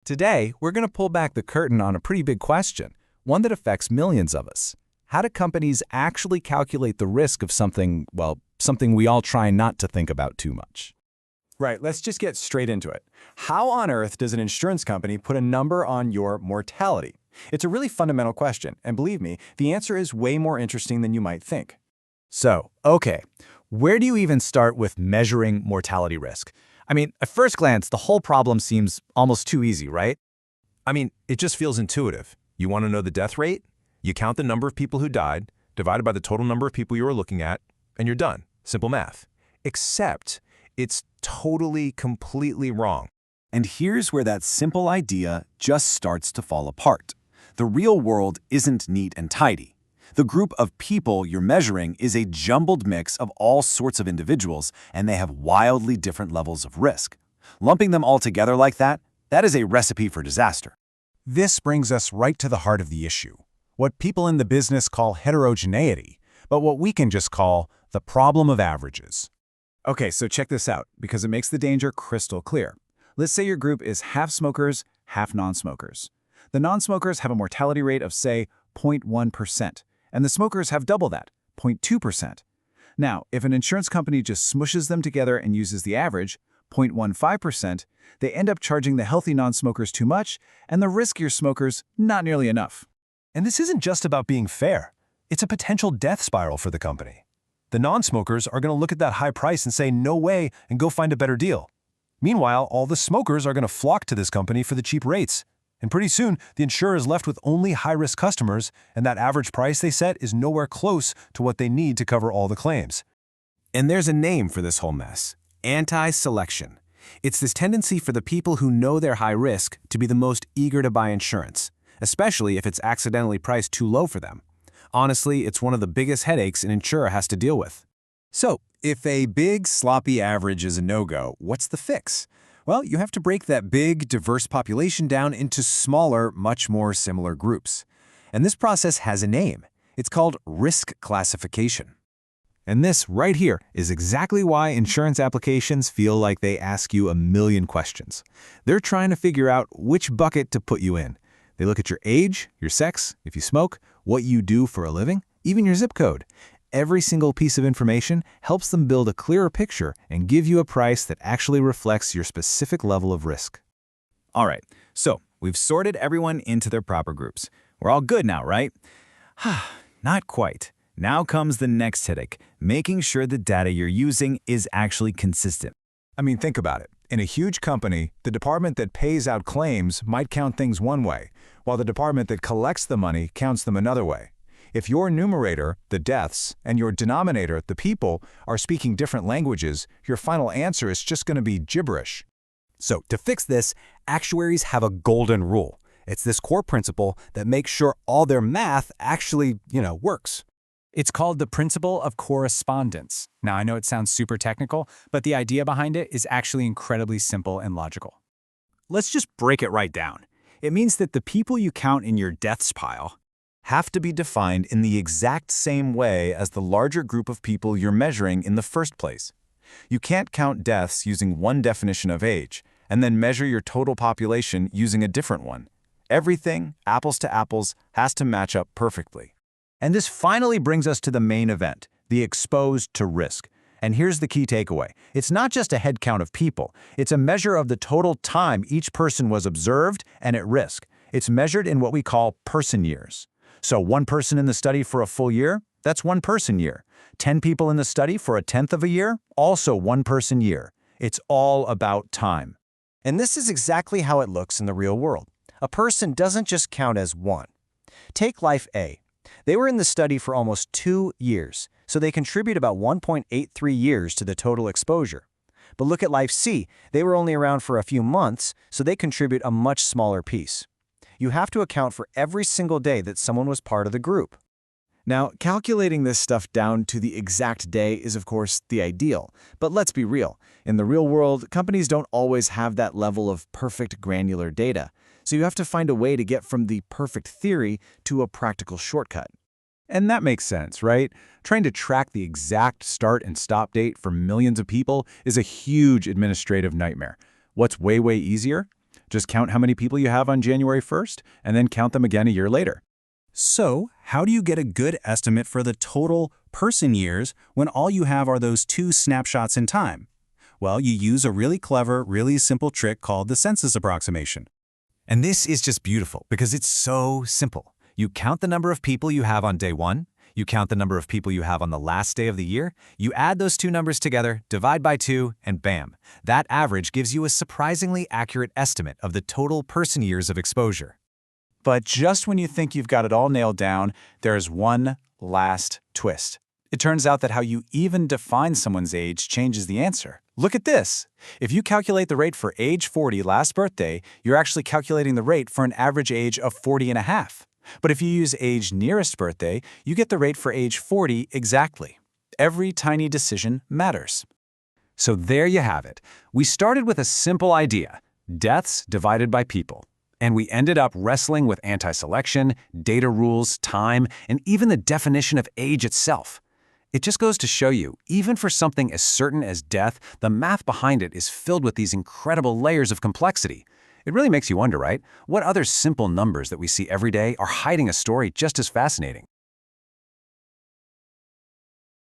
Today, we're going to pull back the curtain on a pretty big question, one that affects millions of us. How do companies actually calculate the risk of something, something we all try not to think about too much? Right, let's just get straight into it. How on earth does an insurance company put a number on your mortality? It's a really fundamental question, and believe me, the answer is way more interesting than you might think. Okay, where do you even start with measuring mortality risk? At first glance, the whole problem seems almost too easy, right? It just feels intuitive. You want to know the death rate? You count the number of people who died, divided by the total number of people you were looking at, and you're done. Simple math. Except it's totally, completely wrong. And here's where that simple idea just starts to fall apart. The real world isn't neat and tidy. The group of people you're measuring is a jumbled mix of all sorts of individuals, and they have wildly different levels of risk. Lumping them all together like that is a recipe for disaster. This brings us right to the heart of the issue, what people in the business call heterogeneity, but what we can just call the problem of averages. Okay, so check this out, because it makes the danger crystal clear. Let's say your group is half smokers, half non-smokers. The non-smokers have a mortality rate of, say, 0.1%, and the smokers have double that, 0.2%. Now, if an insurance company just smushes them together and uses the average, 0.15%, they end up charging the healthy non-smokers too much and the riskier smokers not nearly enough. And this isn't just about being fair. It's a potential death spiral for the company. The non-smokers are going to look at that high price and say, no way, and go find a better deal. Meanwhile, all the smokers are going to flock to this company for the cheap rates. And pretty soon, the insurer is left with only high-risk customers, and that average price they set is nowhere close to what they need to cover all the claims. And there's a name for this whole mess: anti-selection. It's this tendency for the people who know they're high risk to be the most eager to buy insurance, especially if it's accidentally priced too low for them. Honestly, it's one of the biggest headaches an insurer has to deal with. So, if a big, sloppy average is a no-go, what's the fix? Well, you have to break that big, diverse population down into smaller, much more similar groups. And this process has a name. It's called risk classification. And this right here is exactly why insurance applications feel like they ask you a million questions. They're trying to figure out which bucket to put you in. They look at your age, your sex, if you smoke, what you do for a living, even your zip code. Every single piece of information helps them build a clearer picture and give you a price that actually reflects your specific level of risk. All right, so we've sorted everyone into their proper groups. We're all good now, right? Not quite. Now comes the next headache, making sure the data you're using is actually consistent. Think about it. In a huge company, the department that pays out claims might count things one way, while the department that collects the money counts them another way. If your numerator, the deaths, and your denominator, the people, are speaking different languages, your final answer is just going to be gibberish. So to fix this, actuaries have a golden rule. It's this core principle that makes sure all their math actually, works. It's called the principle of correspondence. Now, I know it sounds super technical, but the idea behind it is actually incredibly simple and logical. Let's just break it right down. It means that the people you count in your deaths pile have to be defined in the exact same way as the larger group of people you're measuring in the first place. You can't count deaths using one definition of age and then measure your total population using a different one. Everything, apples to apples, has to match up perfectly. And this finally brings us to the main event, the exposed to risk. And here's the key takeaway. It's not just a head count of people. It's a measure of the total time each person was observed and at risk. It's measured in what we call person years. So 1 person in the study for a full year, that's 1 person year. 10 people in the study for a tenth of a year, also 1 person year. It's all about time. And this is exactly how it looks in the real world. A person doesn't just count as one. Take Life A. They were in the study for almost 2 years, so they contribute about 1.83 years to the total exposure. But look at Life C. They were only around for a few months, so they contribute a much smaller piece. You have to account for every single day that someone was part of the group. Now, calculating this stuff down to the exact day is, of course, the ideal. But let's be real. In the real world, companies don't always have that level of perfect granular data. So you have to find a way to get from the perfect theory to a practical shortcut. And that makes sense, right? Trying to track the exact start and stop date for millions of people is a huge administrative nightmare. What's way, way easier? Just count how many people you have on January 1st, and then count them again a year later. So, how do you get a good estimate for the total person years when all you have are those 2 snapshots in time? Well, you use a really clever, really simple trick called the census approximation. And this is just beautiful because it's so simple. You count the number of people you have on day 1, you count the number of people you have on the last day of the year, you add those 2 numbers together, divide by 2, and bam, that average gives you a surprisingly accurate estimate of the total person years of exposure. But just when you think you've got it all nailed down, there's one last twist. It turns out that how you even define someone's age changes the answer. Look at this. If you calculate the rate for age 40 last birthday, you're actually calculating the rate for an average age of 40 and a half. But if you use age nearest birthday, you get the rate for age 40 exactly. Every tiny decision matters. So there you have it. We started with a simple idea, deaths divided by people. And we ended up wrestling with anti-selection, data rules, time, and even the definition of age itself. It just goes to show you, even for something as certain as death, the math behind it is filled with these incredible layers of complexity. It really makes you wonder, right? What other simple numbers that we see every day are hiding a story just as fascinating?